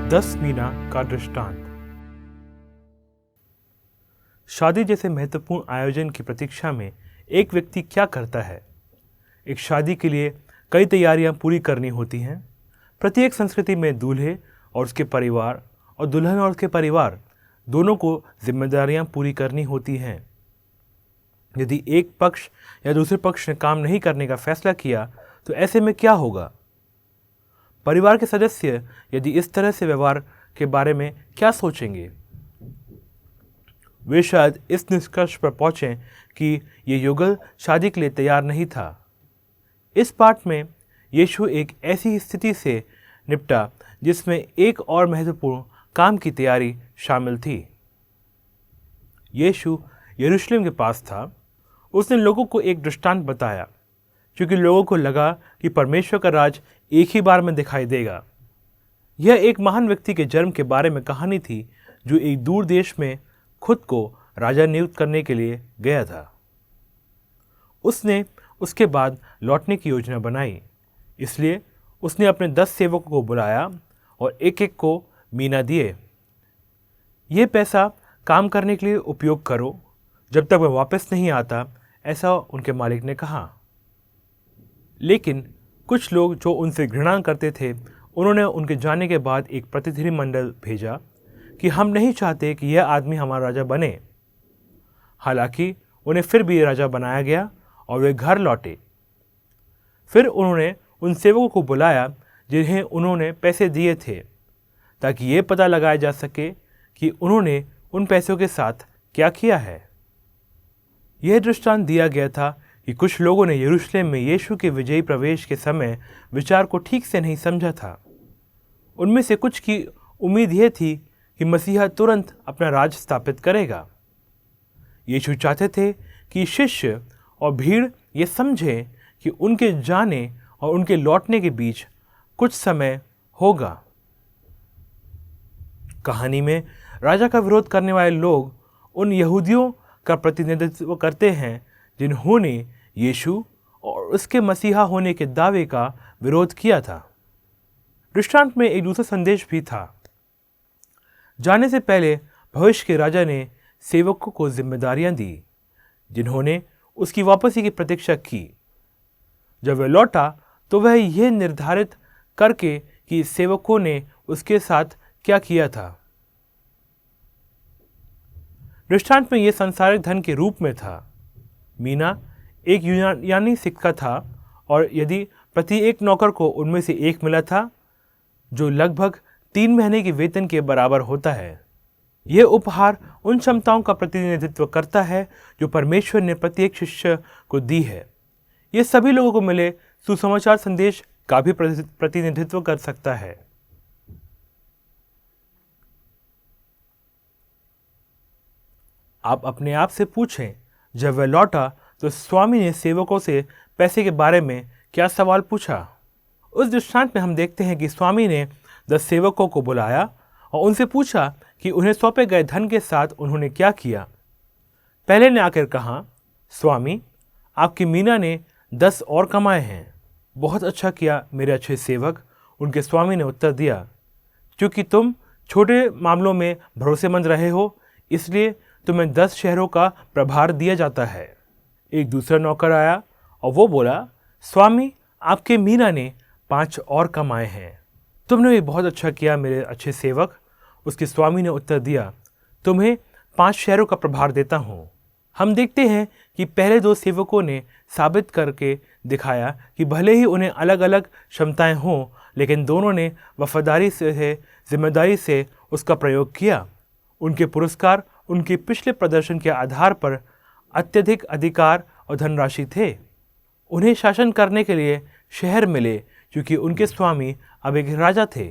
10 मीना का दृष्टांत। शादी जैसे महत्वपूर्ण आयोजन की प्रतीक्षा में एक व्यक्ति क्या करता है? एक शादी के लिए कई तैयारियां पूरी करनी होती हैं। प्रत्येक संस्कृति में दूल्हे और उसके परिवार और दुल्हन और उसके परिवार दोनों को जिम्मेदारियां पूरी करनी होती हैं। यदि एक पक्ष या दूसरे पक्ष ने काम नहीं करने का फैसला किया तो ऐसे में क्या होगा? परिवार के सदस्य यदि इस तरह से व्यवहार के बारे में क्या सोचेंगे? वे शायद इस निष्कर्ष पर पहुंचें कि ये युगल शादी के लिए तैयार नहीं था। इस पाठ में यीशु एक ऐसी स्थिति से निपटा जिसमें एक और महत्वपूर्ण काम की तैयारी शामिल थी। यीशु यरूशलेम के पास था। उसने लोगों को एक दृष्टांत बताया, क्योंकि लोगों को लगा कि परमेश्वर का राज एक ही बार में दिखाई देगा। यह एक महान व्यक्ति के जन्म के बारे में कहानी थी, जो एक दूर देश में खुद को राजा नियुक्त करने के लिए गया था। उसने उसके बाद लौटने की योजना बनाई, इसलिए उसने अपने 10 सेवकों को बुलाया और एक एक को मीना दिए। यह पैसा काम करने के लिए उपयोग करो, जब तक वह वापस नहीं आता, ऐसा उनके मालिक ने कहा। लेकिन कुछ लोग जो उनसे घृणा करते थे, उन्होंने उनके जाने के बाद एक प्रतिनिधिमंडल भेजा कि हम नहीं चाहते कि यह आदमी हमारा राजा बने। हालांकि उन्हें फिर भी राजा बनाया गया और वे घर लौटे। फिर उन्होंने उन सेवकों को बुलाया जिन्हें उन्होंने पैसे दिए थे, ताकि ये पता लगाया जा सके कि उन्होंने उन पैसों के साथ क्या किया है। यह दृष्टांत दिया गया था कि कुछ लोगों ने यरूशलेम में यीशु के विजयी प्रवेश के समय विचार को ठीक से नहीं समझा था। उनमें से कुछ की उम्मीद यह थी कि मसीहा तुरंत अपना राज स्थापित करेगा। यीशु चाहते थे कि शिष्य और भीड़ ये समझें कि उनके जाने और उनके लौटने के बीच कुछ समय होगा। कहानी में राजा का विरोध करने वाले लोग उन यहूदियों का प्रतिनिधित्व करते हैं जिन्होंने यीशु और उसके मसीहा होने के दावे का विरोध किया था। दृष्टांत में एक दूसरा संदेश भी था। जाने से पहले भविष्य के राजा ने सेवकों को जिम्मेदारियां दी, जिन्होंने उसकी वापसी की प्रतीक्षा की। जब वह लौटा तो वह यह निर्धारित करके कि सेवकों ने उसके साथ क्या किया था। दृष्टांत में यह सांसारिक धन के रूप में था। मीना एक यूनानी सिक्का था और यदि प्रति एक नौकर को उनमें से एक मिला था, जो लगभग 3 महीने के वेतन के बराबर होता है। यह उपहार उन क्षमताओं का प्रतिनिधित्व करता है जो परमेश्वर ने प्रत्येक शिष्य को दी है। यह सभी लोगों को मिले सुसमाचार संदेश का भी प्रतिनिधित्व कर सकता है। आप अपने आप से पूछें, जब वह लौटा तो स्वामी ने सेवकों से पैसे के बारे में क्या सवाल पूछा? उस दृष्टांत में हम देखते हैं कि स्वामी ने 10 सेवकों को बुलाया और उनसे पूछा कि उन्हें सौंपे गए धन के साथ उन्होंने क्या किया। पहले ने आकर कहा, स्वामी, आपकी मीना ने 10 और कमाए हैं। बहुत अच्छा किया मेरे अच्छे सेवक, उनके स्वामी ने उत्तर दिया। क्योंकि तुम छोटे मामलों में भरोसेमंद रहे हो, इसलिए तुम्हें 10 शहरों का प्रभार दिया जाता है। एक दूसरा नौकर आया और वो बोला, स्वामी, आपके मीना ने 5 और कमाए हैं। तुमने भी बहुत अच्छा किया मेरे अच्छे सेवक, उसके स्वामी ने उत्तर दिया। तुम्हें 5 शहरों का प्रभार देता हूँ। हम देखते हैं कि पहले 2 सेवकों ने साबित करके दिखाया कि भले ही उन्हें अलग अलग क्षमताएं हों, लेकिन दोनों ने वफादारी से जिम्मेदारी से उसका प्रयोग किया। उनके पुरस्कार उनके पिछले प्रदर्शन के आधार पर अत्यधिक अधिकार और धनराशि थे। उन्हें शासन करने के लिए शहर मिले, क्योंकि उनके स्वामी अब एक राजा थे।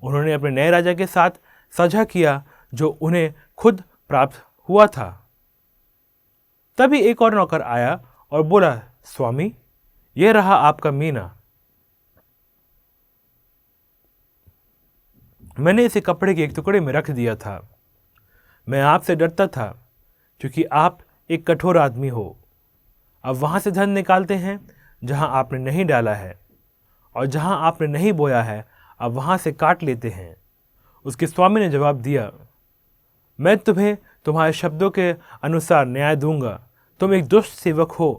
उन्होंने अपने नए राजा के साथ साझा किया जो उन्हें खुद प्राप्त हुआ था। तभी एक और नौकर आया और बोला, स्वामी, यह रहा आपका मीना। मैंने इसे कपड़े के एक टुकड़े में रख दिया था। मैं आपसे डरता था, क्योंकि आप एक कठोर आदमी हो। अब वहां से धन निकालते हैं जहां आपने नहीं डाला है, और जहां आपने नहीं बोया है अब वहां से काट लेते हैं। उसके स्वामी ने जवाब दिया, मैं तुम्हें तुम्हारे शब्दों के अनुसार न्याय दूंगा। तुम एक दुष्ट सेवक हो।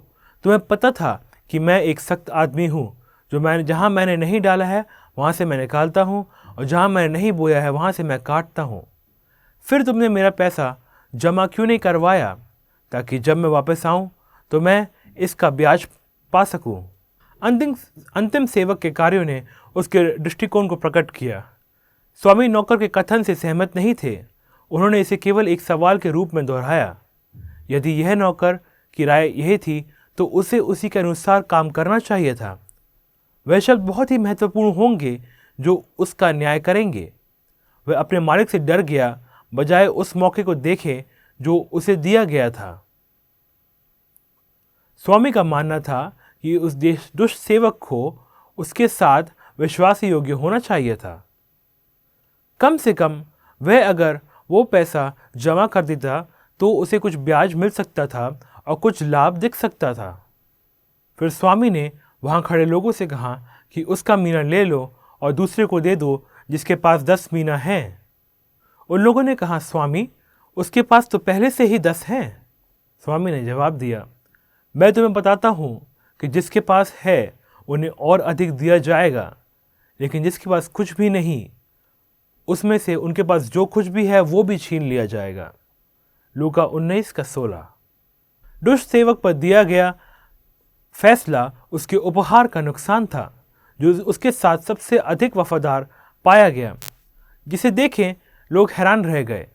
तुम्हें पता था कि मैं एक सख्त आदमी हूँ, जहाँ मैंने नहीं डाला है वहाँ से मैं निकालता हूँ, और जहाँ मैंने नहीं बोया है वहाँ से मैं काटता हूँ। फिर तुमने मेरा पैसा जमा क्यों नहीं करवाया, ताकि जब मैं वापस आऊँ तो मैं इसका ब्याज पा सकूँ। अंतिम सेवक के कार्यों ने उसके दृष्टिकोण को प्रकट किया। स्वामी नौकर के कथन से सहमत नहीं थे। उन्होंने इसे केवल एक सवाल के रूप में दोहराया। यदि यह नौकर की राय यही थी तो उसे उसी के अनुसार काम करना चाहिए था। वह शब्द बहुत ही महत्वपूर्ण होंगे जो उसका न्याय करेंगे। वह अपने मालिक से डर गया, बजाय उस मौके को देखे जो उसे दिया गया था। स्वामी का मानना था कि उस दुष्ट सेवक को उसके साथ विश्वास योग्य होना चाहिए था। कम से कम वह अगर वो पैसा जमा कर देता तो उसे कुछ ब्याज मिल सकता था और कुछ लाभ दिख सकता था। फिर स्वामी ने वहाँ खड़े लोगों से कहा कि उसका मीना ले लो और दूसरे को दे दो जिसके पास 10 मीना हैं। उन लोगों ने कहा, स्वामी, उसके पास तो पहले से ही 10 हैं। स्वामी ने जवाब दिया, मैं तुम्हें बताता हूँ कि जिसके पास है उन्हें और अधिक दिया जाएगा, लेकिन जिसके पास कुछ भी नहीं, उसमें से उनके पास जो कुछ भी है वो भी छीन लिया जाएगा। लूका 19:16। दुष्ट सेवक पर दिया गया फैसला उसके उपहार का नुकसान था, जो उसके साथ सबसे अधिक वफादार पाया गया, जिसे देखें लोग हैरान रह गए।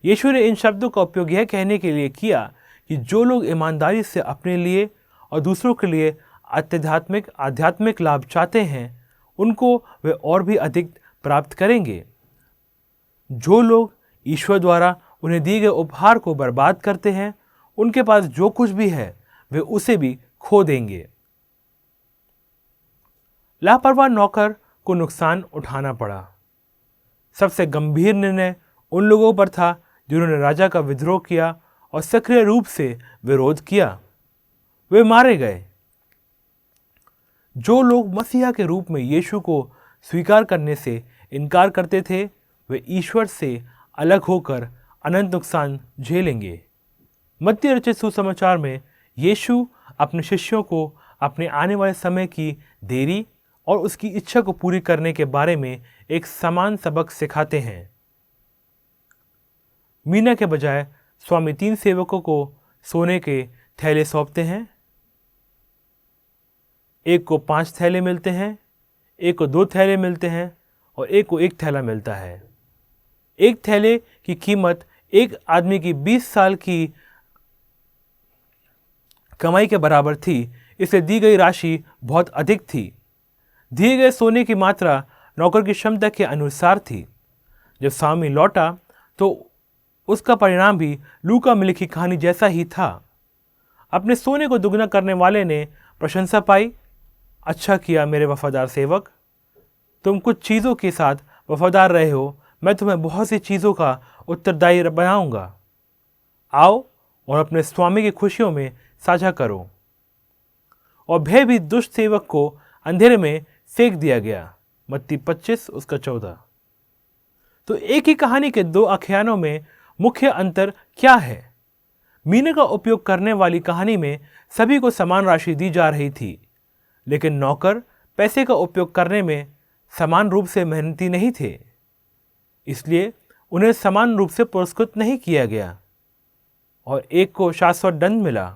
यीशु ने इन शब्दों का उपयोग यह कहने के लिए किया कि जो लोग ईमानदारी से अपने लिए और दूसरों के लिए आध्यात्मिक लाभ चाहते हैं, उनको वे और भी अधिक प्राप्त करेंगे। जो लोग ईश्वर द्वारा उन्हें दिए गए उपहार को बर्बाद करते हैं, उनके पास जो कुछ भी है वे उसे भी खो देंगे। लापरवाह नौकर को नुकसान उठाना पड़ा। सबसे गंभीर निर्णय उन लोगों पर था जिन्होंने राजा का विद्रोह किया और सक्रिय रूप से विरोध किया। वे मारे गए। जो लोग मसीहा के रूप में यीशु को स्वीकार करने से इनकार करते थे, वे ईश्वर से अलग होकर अनंत नुकसान झेलेंगे। मत्ती रचित सुसमाचार में यीशु अपने शिष्यों को अपने आने वाले समय की देरी और उसकी इच्छा को पूरी करने के बारे में एक समान सबक सिखाते हैं। मीना के बजाय स्वामी 3 सेवकों को सोने के थैले सौंपते हैं। एक को 5 थैले मिलते हैं, एक को 2 थैले मिलते हैं और एक को 1 थैला मिलता है। एक थैले की कीमत एक आदमी की 20 साल की कमाई के बराबर थी, इसलिए दी गई राशि बहुत अधिक थी। दिए गए सोने की मात्रा नौकर की क्षमता के अनुसार थी। जब स्वामी लौटा तो उसका परिणाम भी लूका में लिखी कहानी जैसा ही था। अपने सोने को दुगना करने वाले ने प्रशंसा पाई। अच्छा किया मेरे वफादार सेवक, तुम कुछ चीज़ों के साथ वफादार रहे हो, मैं तुम्हें बहुत सी चीज़ों का उत्तरदायी बनाऊंगा। आओ और अपने स्वामी की खुशियों में साझा करो। और भयभीत दुष्ट सेवक को अंधेरे में फेंक दिया गया। मत्ती 25:14। तो एक ही कहानी के 2 आख्यानों में मुख्य अंतर क्या है? मीने का उपयोग करने वाली कहानी में सभी को समान राशि दी जा रही थी, लेकिन नौकर पैसे का उपयोग करने में समान रूप से मेहनती नहीं थे, इसलिए उन्हें समान रूप से पुरस्कृत नहीं किया गया और एक को शाश्वत दंड मिला।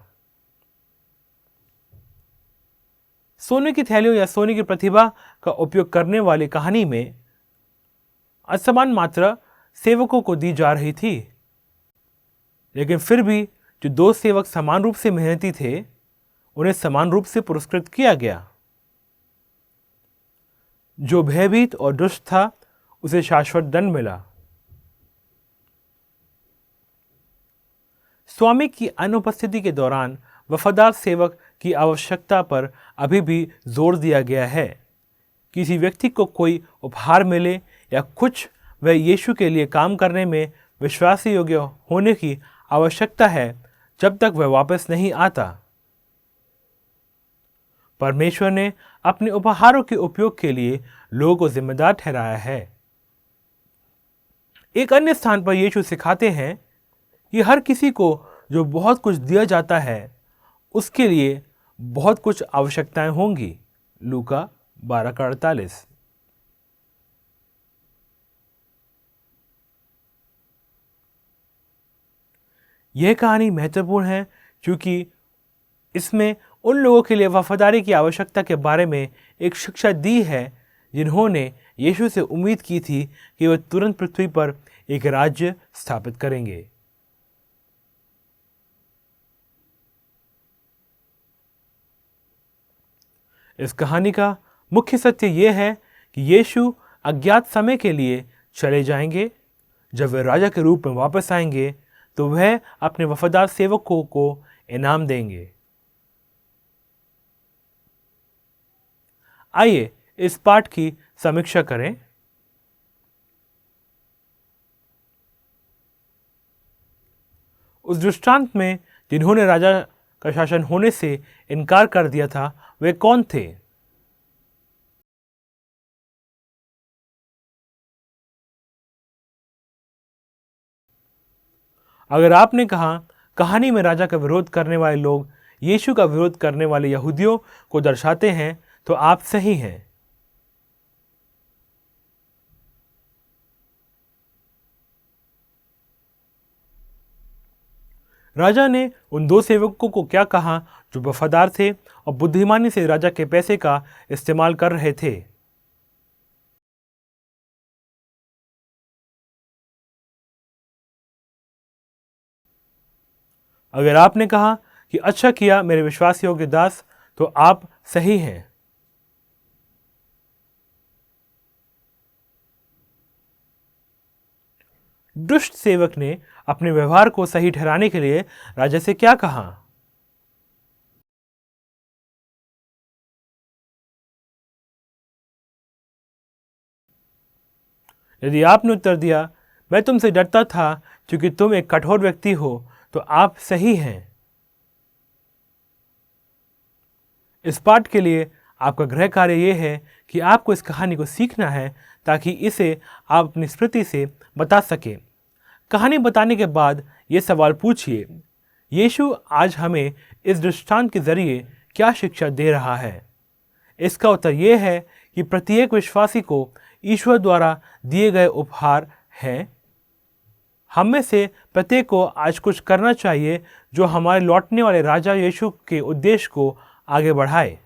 सोने की थैलियों या सोने की प्रतिभा का उपयोग करने वाली कहानी में असमान मात्रा सेवकों को दी जा रही थी, लेकिन फिर भी जो 2 सेवक समान रूप से मेहनती थे, उन्हें समान रूप से पुरस्कृत किया गया। जो भयभीत और दुष्ट था, उसे शाश्वत दंड मिला। स्वामी की अनुपस्थिति के दौरान वफादार सेवक की आवश्यकता पर अभी भी जोर दिया गया है। किसी व्यक्ति को कोई उपहार मिले या कुछ, वह यीशु के लिए काम करने में विश्वास योग्य होने की आवश्यकता है जब तक वह वापस नहीं आता। परमेश्वर ने अपने उपहारों के उपयोग के लिए लोगों को जिम्मेदार ठहराया है। एक अन्य स्थान पर यीशु सिखाते हैं कि हर किसी को जो बहुत कुछ दिया जाता है उसके लिए बहुत कुछ आवश्यकताएं होंगी। लूका 12:48। यह कहानी महत्वपूर्ण है क्योंकि इसमें उन लोगों के लिए वफादारी की आवश्यकता के बारे में एक शिक्षा दी है जिन्होंने यीशु से उम्मीद की थी कि वह तुरंत पृथ्वी पर एक राज्य स्थापित करेंगे। इस कहानी का मुख्य सत्य यह है कि यीशु अज्ञात समय के लिए चले जाएंगे। जब वे राजा के रूप में वापस आएंगे तो वह अपने वफादार सेवकों को इनाम देंगे। आइए इस पाठ की समीक्षा करें। उस दृष्टांत में जिन्होंने राजा का शासन होने से इनकार कर दिया था वे कौन थे? अगर आपने कहा कहानी में राजा का विरोध करने वाले लोग यीशु का विरोध करने वाले यहूदियों को दर्शाते हैं तो आप सही हैं। राजा ने उन दो सेवकों को क्या कहा जो वफादार थे और बुद्धिमानी से राजा के पैसे का इस्तेमाल कर रहे थे? अगर आपने कहा कि अच्छा किया मेरे विश्वास योग्य दास तो आप सही हैं। दुष्ट सेवक ने अपने व्यवहार को सही ठहराने के लिए राजा से क्या कहा? यदि आपने उत्तर दिया मैं तुमसे डरता था क्योंकि तुम एक कठोर व्यक्ति हो तो आप सही हैं। इस पाठ के लिए आपका गृह कार्य यह है कि आपको इस कहानी को सीखना है ताकि इसे आप अपनी स्मृति से बता सकें। कहानी बताने के बाद ये सवाल पूछिए, यीशु आज हमें इस दृष्टांत के जरिए क्या शिक्षा दे रहा है? इसका उत्तर यह है कि प्रत्येक विश्वासी को ईश्वर द्वारा दिए गए उपहार हैं। हम में से प्रत्येक को आज कुछ करना चाहिए जो हमारे लौटने वाले राजा यीशु के उद्देश्य को आगे बढ़ाए।